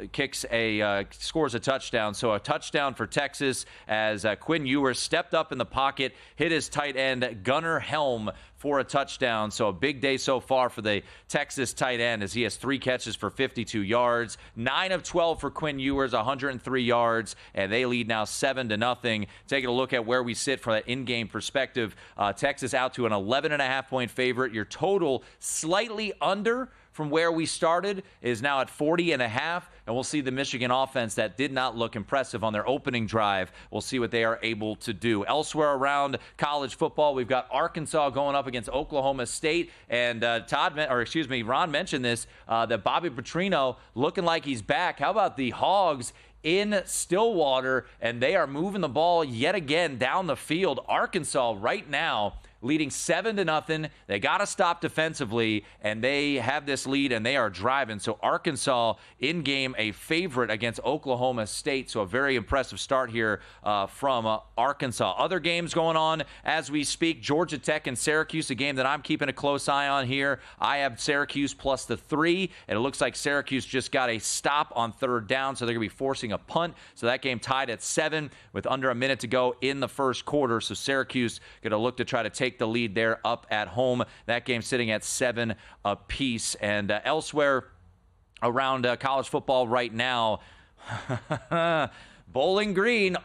scores a touchdown. So a touchdown for Texas as Quinn Ewers stepped up in the pocket, hit his tight end Gunnar Helm for a touchdown. So a big day so far for the Texas tight end as he has 3 catches for 52 yards, 9 of 12 for Quinn Ewers, 103 yards, and they lead now 7-0. Taking a look at where we sit from that in-game perspective, Texas out to an 11.5-point favorite. Your total slightly under from where we started is now at 40.5, and we'll see the Michigan offense that did not look impressive on their opening drive. We'll see what they are able to do. Elsewhere around college football, we've got Arkansas going up against Oklahoma State, and Ron mentioned this, that Bobby Petrino looking like he's back. How about the Hogs in Stillwater, and they are moving the ball yet again down the field. Arkansas right now leading 7-0. They got to stop defensively, and they have this lead, and they are driving. So Arkansas in game a favorite against Oklahoma State. So a very impressive start here from Arkansas. Other games going on as we speak. Georgia Tech and Syracuse, a game that I'm keeping a close eye on here. I have Syracuse plus the 3, and it looks like Syracuse just got a stop on third down, so they're going to be forcing a punt. So that game tied at 7 with under a minute to go in the first quarter. So Syracuse going to look to try to take the lead there up at home. That game sitting at 7 apiece. And elsewhere around college football right now, Bowling Green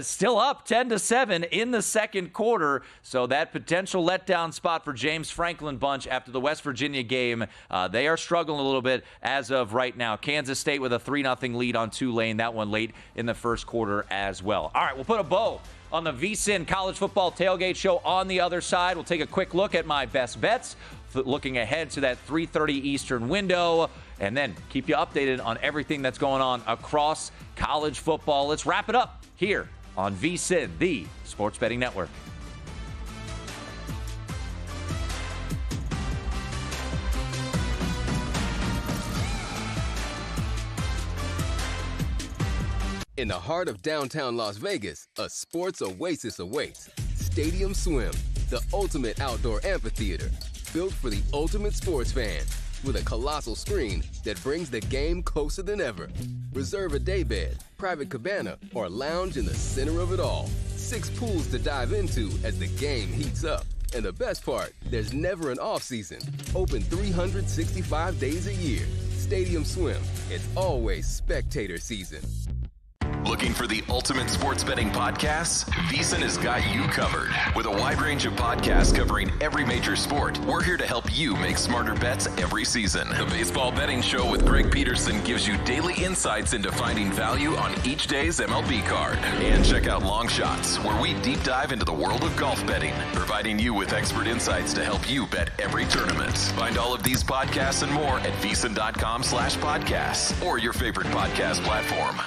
still up 10-7 in the second quarter. So that potential letdown spot for James Franklin bunch after the West Virginia game, they are struggling a little bit as of right now. Kansas State with a 3-0 lead on Tulane. That one late in the first quarter as well. All right, we'll put a bow on the VSiN College Football Tailgate Show on the other side. We'll take a quick look at my best bets, looking ahead to that 3:30 Eastern window, and then keep you updated on everything that's going on across college football. Let's wrap it up here on VSiN, the Sports Betting Network. In the heart of downtown Las Vegas, a sports oasis awaits. Stadium Swim, the ultimate outdoor amphitheater, built for the ultimate sports fan, with a colossal screen that brings the game closer than ever. Reserve a daybed, private cabana, or lounge in the center of it all. 6 pools to dive into as the game heats up. And the best part, there's never an off-season. Open 365 days a year. Stadium Swim, it's always spectator season. Looking for the ultimate sports betting podcasts? VSiN has got you covered. With a wide range of podcasts covering every major sport, we're here to help you make smarter bets every season. The Baseball Betting Show with Greg Peterson gives you daily insights into finding value on each day's MLB card. And check out Long Shots, where we deep dive into the world of golf betting, providing you with expert insights to help you bet every tournament. Find all of these podcasts and more at VSiN.com/podcasts or your favorite podcast platform.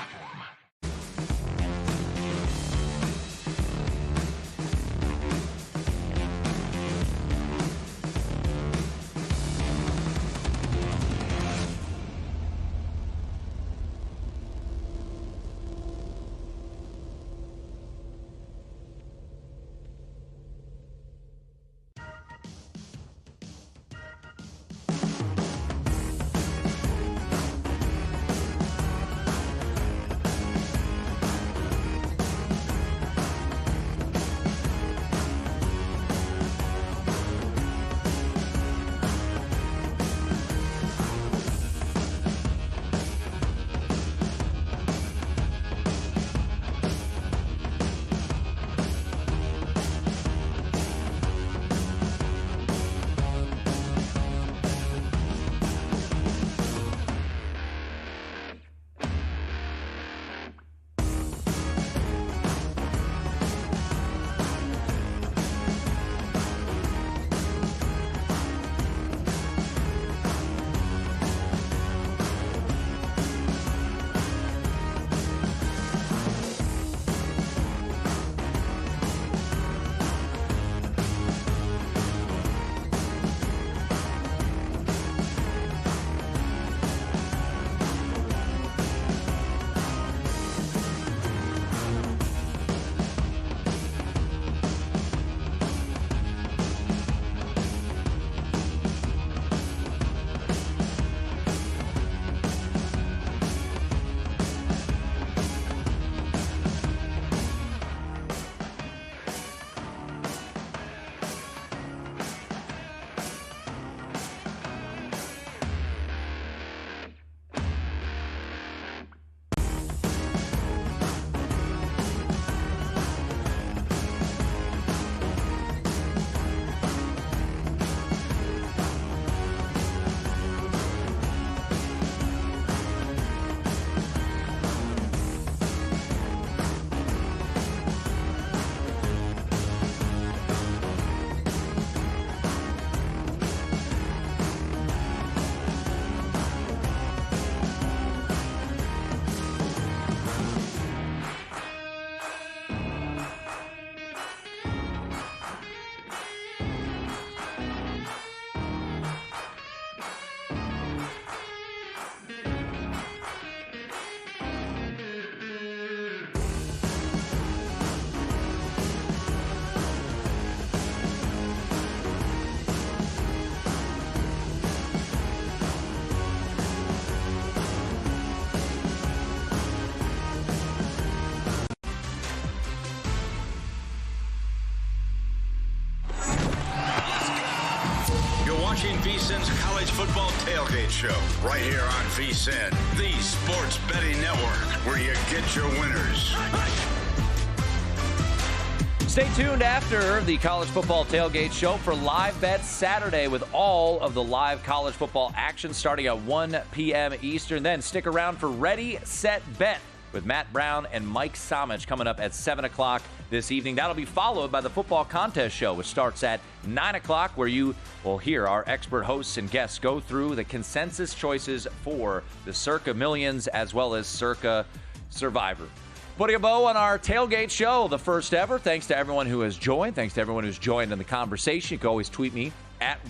VSiN's College Football Tailgate Show, right here on VSiN, the sports betting network, where you get your winners. Stay tuned after the College Football Tailgate Show for Live Bet Saturday with all of the live college football action starting at 1 p.m. Eastern. Then stick around for Ready, Set, Bet with Matt Brown and Mike Samich coming up at 7 o'clock this evening. That'll be followed by the Football Contest Show, which starts at 9 o'clock, where you will hear our expert hosts and guests go through the consensus choices for the Circa Millions as well as Circa Survivor. Putting a bow on our tailgate show, the first ever. Thanks to everyone who has joined. Thanks to everyone who's joined in the conversation. You can always tweet me at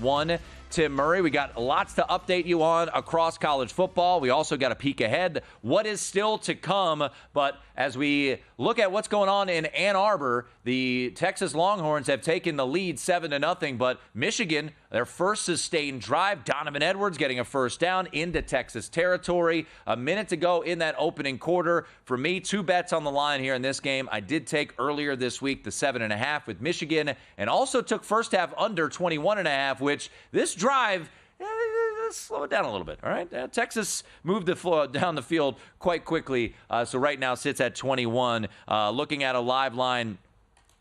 Tim Murray. We got lots to update you on across college football. We also got a peek ahead. What is still to come? But as we look at what's going on in Ann Arbor, the Texas Longhorns have taken the lead 7-0. But Michigan, their first sustained drive, Donovan Edwards getting a first down into Texas territory. A minute to go in that opening quarter. For me, 2 bets on the line here in this game. I did take earlier this week the 7.5 with Michigan, and also took first half under 21.5, which this drive, slow it down a little bit, all right? Texas moved the floor down the field quite quickly, so right now sits at 21. Looking at a live line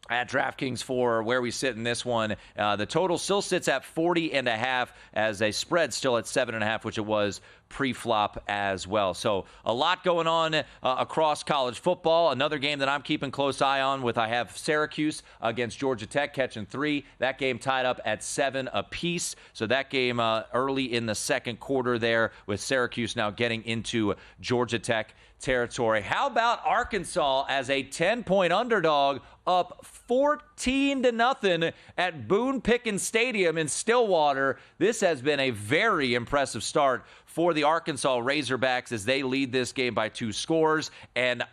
at DraftKings for where we sit in this one, the total still sits at 40.5 as a spread still at 7.5, which it was pre-flop as well. So a lot going on across college football. Another game that I'm keeping close eye on with, I have Syracuse against Georgia Tech catching 3. That game tied up at 7 apiece. So that game early in the second quarter there, with Syracuse now getting into Georgia Tech territory. How about Arkansas as a 10-point underdog, up 14-0 at Boone Pickens Stadium in Stillwater? This has been a very impressive start for the Arkansas Razorbacks as they lead this game by 2 scores. And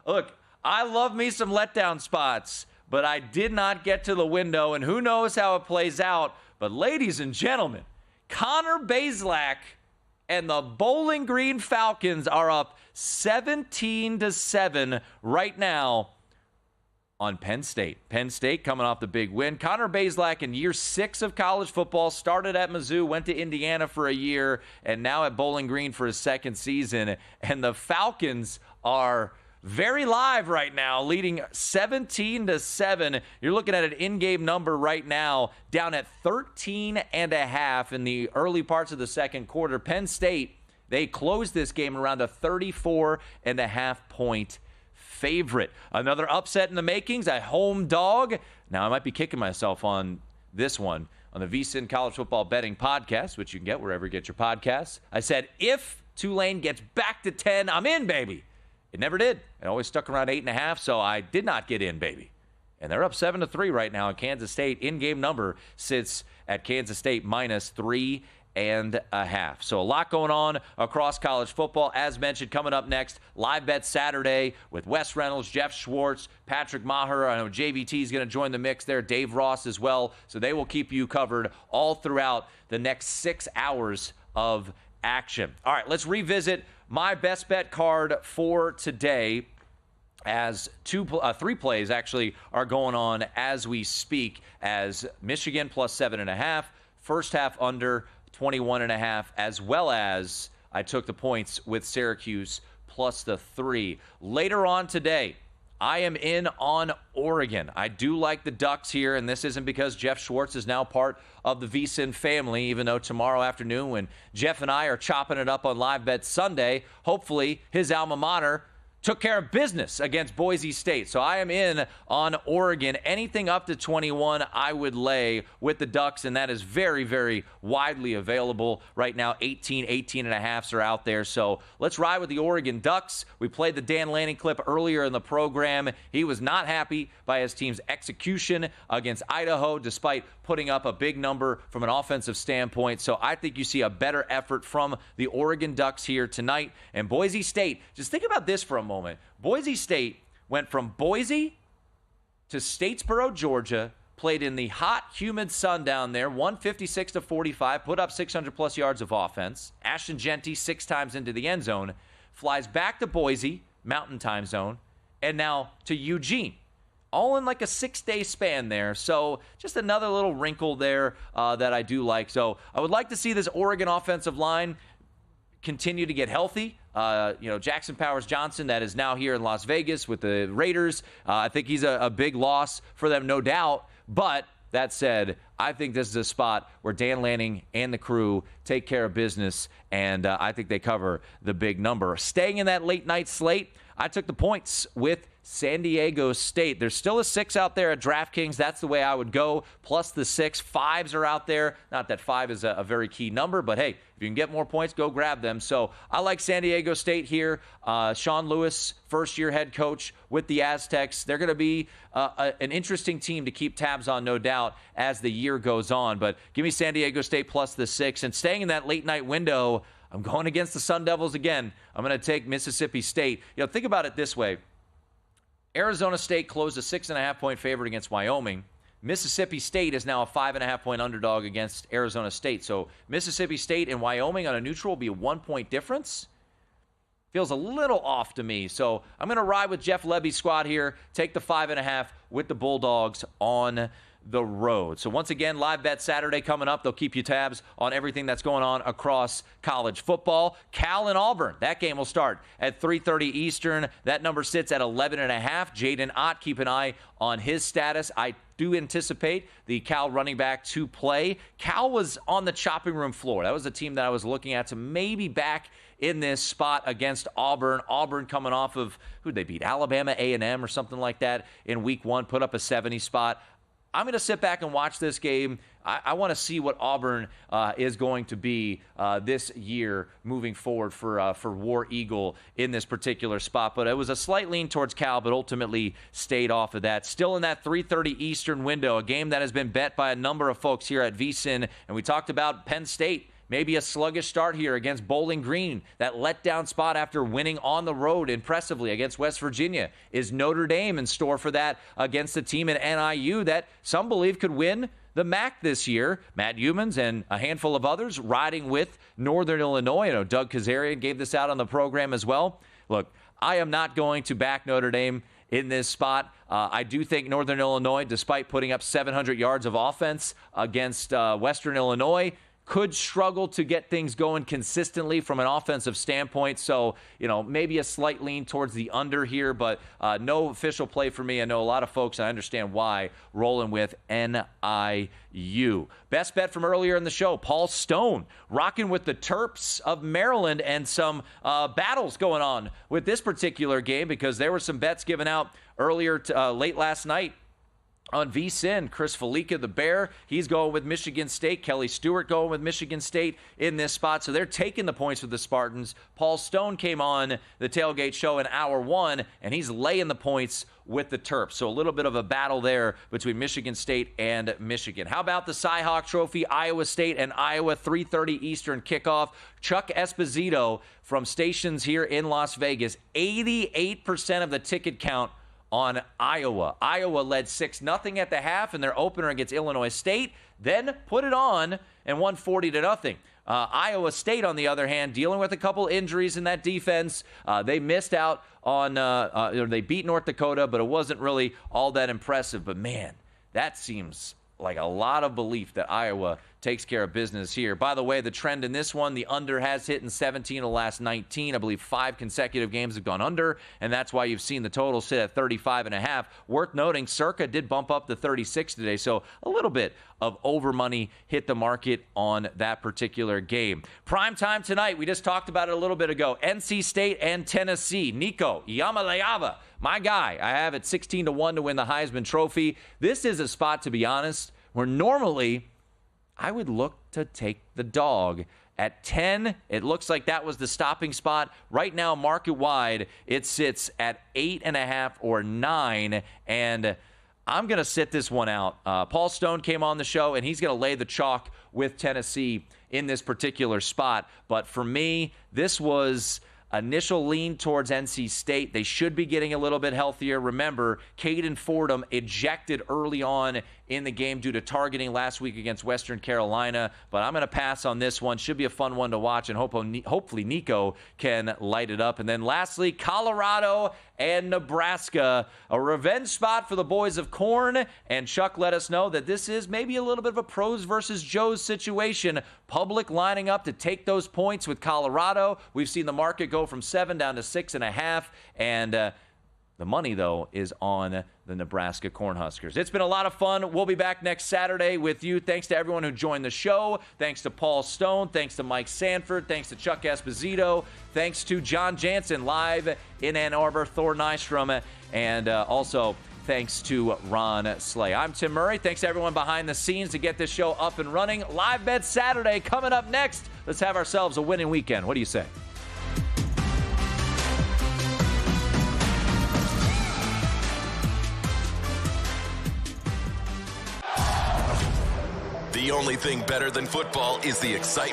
look, I love me some letdown spots, but I did not get to the window, and who knows how it plays out. But ladies and gentlemen, Connor Bazelak and the Bowling Green Falcons are up 17-7 right now on Penn State. Penn State coming off the big win. Connor Bazelak in year 6 of college football, started at Mizzou, went to Indiana for a year, and now at Bowling Green for his second season. And the Falcons are very live right now, leading 17-7. You're looking at an in-game number right now down at 13.5 in the early parts of the second quarter. Penn State, they closed this game around a 34.5 point favorite. Another upset in the makings, a home dog. Now, I might be kicking myself on this one on the VSiN College Football Betting Podcast, which you can get wherever you get your podcasts. I said, if Tulane gets back to 10, I'm in, baby. It never did. It always stuck around 8.5, so I did not get in, baby. And they're up 7-3 right now in Kansas State. In-game number sits at Kansas State minus 3.5. So a lot going on across college football. As mentioned, coming up next, Live Bet Saturday with Wes Reynolds, Jeff Schwartz, Patrick Maher. I know JVT is going to join the mix there, Dave Ross as well. So they will keep you covered all throughout the next 6 hours of action. All right, let's revisit my best bet card for today, as 3 plays actually are going on as we speak, as Michigan plus 7.5, first half under 21.5, as well as I took the points with Syracuse plus the 3. Later on today, I am in on Oregon. I do like the Ducks here, and this isn't because Jeff Schwartz is now part of the VSiN family, even though tomorrow afternoon when Jeff and I are chopping it up on Live Bet Sunday, hopefully his alma mater took care of business against Boise State. So I am in on Oregon. Anything up to 21, I would lay with the Ducks, and that is very, very widely available right now. 18.5s are out there. So let's ride with the Oregon Ducks. We played the Dan Lanning clip earlier in the program. He was not happy by his team's execution against Idaho, despite putting up a big number from an offensive standpoint. So I think you see a better effort from the Oregon Ducks here tonight. And Boise State, just think about this for a moment. Boise State went from Boise to Statesboro, Georgia, played in the hot, humid sun down there, won 56-45, put up 600-plus yards of offense. Ashton Jeanty 6 times into the end zone, flies back to Boise, Mountain Time Zone, and now to Eugene. all in like a 6-day span there. So just another little wrinkle there that I do like. So I would like to see this Oregon offensive line continue to get healthy. Jackson Powers-Johnson, that is now here in Las Vegas with the Raiders. I think he's a big loss for them, no doubt. But that said, I think this is a spot where Dan Lanning and the crew take care of business, and I think they cover the big number. Staying in that late night slate, I took the points with San Diego State. There's still a 6 out there at DraftKings. That's the way I would go. Plus the 6. 5s are out there. Not that 5 is a very key number, but hey, if you can get more points, go grab them. So I like San Diego State here. Sean Lewis, first-year head coach with the Aztecs. They're going to be an interesting team to keep tabs on, no doubt, as the year goes on. But give me San Diego State plus the 6. And staying in that late-night window, I'm going against the Sun Devils again. I'm going to take Mississippi State. Think about it this way. Arizona State closed a 6.5-point favorite against Wyoming. Mississippi State is now a 5.5-point underdog against Arizona State. So Mississippi State and Wyoming on a neutral will be a 1-point difference. Feels a little off to me. So I'm going to ride with Jeff Lebby's squad here. Take the 5.5 with the Bulldogs on the road. So once again, live bet Saturday coming up. They'll keep you tabs on everything that's going on across college football. Cal and Auburn, that game will start at 3:30 Eastern. That number sits at 11.5. Jaden Ott, keep an eye on his status. I do anticipate the Cal running back to play. Cal was on the chopping room floor. That was a team that I was looking at to maybe back in this spot against Auburn. Auburn coming off of, who'd they beat? Alabama A&M or something like that in week 1, put up a 70 spot. I'm going to sit back and watch this game. I want to see what Auburn is going to be this year moving forward for War Eagle in this particular spot. But it was a slight lean towards Cal, but ultimately stayed off of that. Still in that 3:30 Eastern window, a game that has been bet by a number of folks here at VSiN. And we talked about Penn State. Maybe a sluggish start here against Bowling Green. That letdown spot after winning on the road impressively against West Virginia. Is Notre Dame in store for that against a team in NIU that some believe could win the MAC this year? Matt Humans and a handful of others riding with Northern Illinois. I know Doug Kazarian gave this out on the program as well. Look, I am not going to back Notre Dame in this spot. I do think Northern Illinois, despite putting up 700 yards of offense against Western Illinois, could struggle to get things going consistently from an offensive standpoint. So, maybe a slight lean towards the under here, but no official play for me. I know a lot of folks, and I understand why, rolling with NIU. Best bet from earlier in the show, Paul Stone, rocking with the Terps of Maryland, and some battles going on with this particular game because there were some bets given out earlier late last night on VSiN. Chris Felica, the Bear, he's going with Michigan State. Kelly Stewart going with Michigan State in this spot. So they're taking the points with the Spartans. Paul Stone came on the Tailgate show in hour 1, and he's laying the points with the Terps. So a little bit of a battle there between Michigan State and Michigan. How about the Cy-Hawk Trophy, Iowa State and Iowa, 3:30 Eastern kickoff. Chuck Esposito from stations here in Las Vegas, 88% of the ticket count on Iowa. Iowa led 6-0 at the half in their opener against Illinois State, then put it on and won 40-0. Iowa State, on the other hand, dealing with a couple injuries in that defense. They missed out on, they beat North Dakota, but it wasn't really all that impressive. But man, that seems like a lot of belief that Iowa takes care of business here. By the way, the trend in this one, the under has hit in 17 of the last 19. I believe 5 consecutive games have gone under, and that's why you've seen the total sit at 35.5. Worth noting, Circa did bump up to 36 today, so a little bit of over money hit the market on that particular game. Prime time tonight, we just talked about it a little bit ago. NC State and Tennessee. Nico Iamaleava, my guy, I have it 16-1 to win the Heisman Trophy. This is a spot, to be honest, where normally I would look to take the dog. At 10, it looks like that was the stopping spot. Right now, market-wide, it sits at 8.5 or 9, and I'm going to sit this one out. Paul Stone came on the show, and he's going to lay the chalk with Tennessee in this particular spot. But for me, this was Initial lean towards NC State. They should be getting a little bit healthier. Remember, Caden Fordham ejected early on in the game due to targeting last week against Western Carolina. But I'm going to pass on this one. Should be a fun one to watch, and hopefully Nico can light it up. And then lastly, Colorado and Nebraska. A revenge spot for the boys of Corn. And Chuck let us know that this is maybe a little bit of a pros versus Joes situation. Public lining up to take those points with Colorado. We've seen the market go from 7 down to 6.5. And the money, though, is on the Nebraska Cornhuskers. It's been a lot of fun. We'll be back next Saturday with you. Thanks to everyone who joined the show. Thanks to Paul Stone. Thanks to Mike Sanford. Thanks to Chuck Esposito. Thanks to John Jansen live in Ann Arbor, Thor Nystrom, and also thanks to Ron Slay. I'm Tim Murray. Thanks to everyone behind the scenes to get this show up and running. Live Bet Saturday coming up next. Let's have ourselves a winning weekend. What do you say? The only thing better than football is the excitement